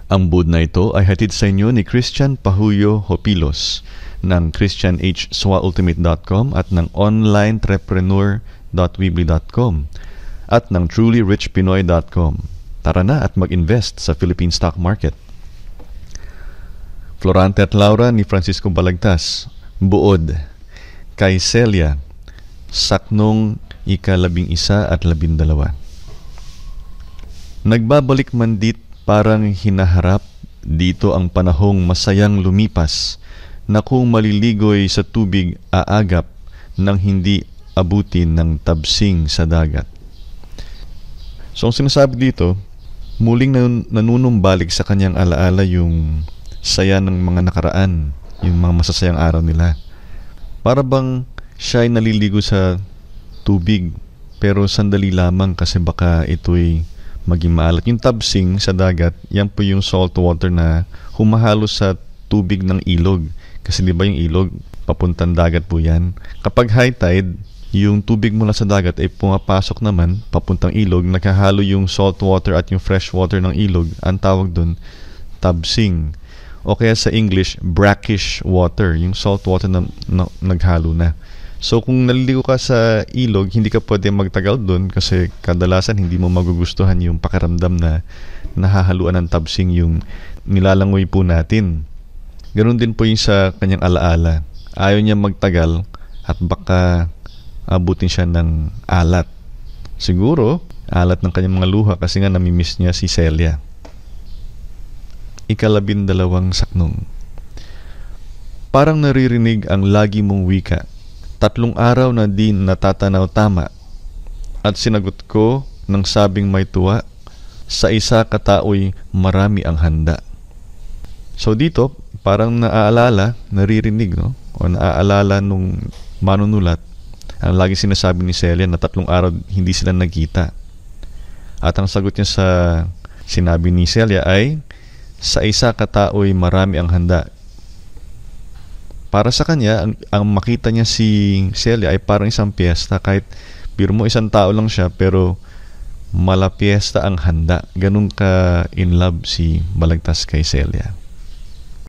Ang bood na ito ay hatid sa inyo ni Christian Pahuyo Hopilos ng christianhswaultimate.com at ng onlinetrepreneur.weebly.com at ng trulyrichpinoy.com. Tara na at mag-invest sa Philippine stock market. Florante at Laura ni Francisco Balagtas. Buod. Kay Celia. Saknong ika-11 at 12. Nagbabalik mandit parang hinaharap dito ang panahong masayang lumipas na kung maliligoy sa tubig aagap nang hindi abutin ng tabsing sa dagat. So ang sinasabi dito, muling nanunumbalik sa kanyang alaala yung saya ng mga nakaraan, yung mga masasayang araw nila. Para bang siya ay naliligo sa tubig pero sandali lamang kasi baka ito'y maging maalat. Yung tabsing sa dagat, yan po yung salt water na humahalo sa tubig ng ilog. Kasi di ba yung ilog, papuntang dagat po yan. Kapag high tide, yung tubig mula sa dagat ay pumapasok naman, papuntang ilog, nakahalo yung salt water at yung fresh water ng ilog. Ang tawag doon, tabsing. O kaya sa English, brackish water, yung salt water na naghalo na. So kung naliligo ka sa ilog, hindi ka pwede magtagal doon kasi kadalasan hindi mo magugustuhan yung pakiramdam na nahahaluan ng tabsing yung nilalangoy po natin. Ganoon din po yung sa kanyang alaala. Ayaw niya magtagal at baka abutin siya ng alat. Siguro, alat ng kanyang mga luha kasi nga namimiss niya si Celia. Ika-12 saknong. Parang naririnig ang lagi mong wika. 3 araw na di natatanaw tama at sinagot ko ng sabing may tuwa, sa isa katao'y marami ang handa. So dito, parang naaalala, naririnig, no? O naaalala nung manunulat ang lagi sinasabi ni Celia na 3 araw hindi sila nagkita. At ang sagot niya sa sinabi ni Celia ay, sa isa katao'y marami ang handa. Para sa kanya, ang makita niya si Celia ay parang isang piyesta. Kahit biro mo isang tao lang siya, pero mala piyesta ang handa. Ganun ka in love si Balagtas kay Celia.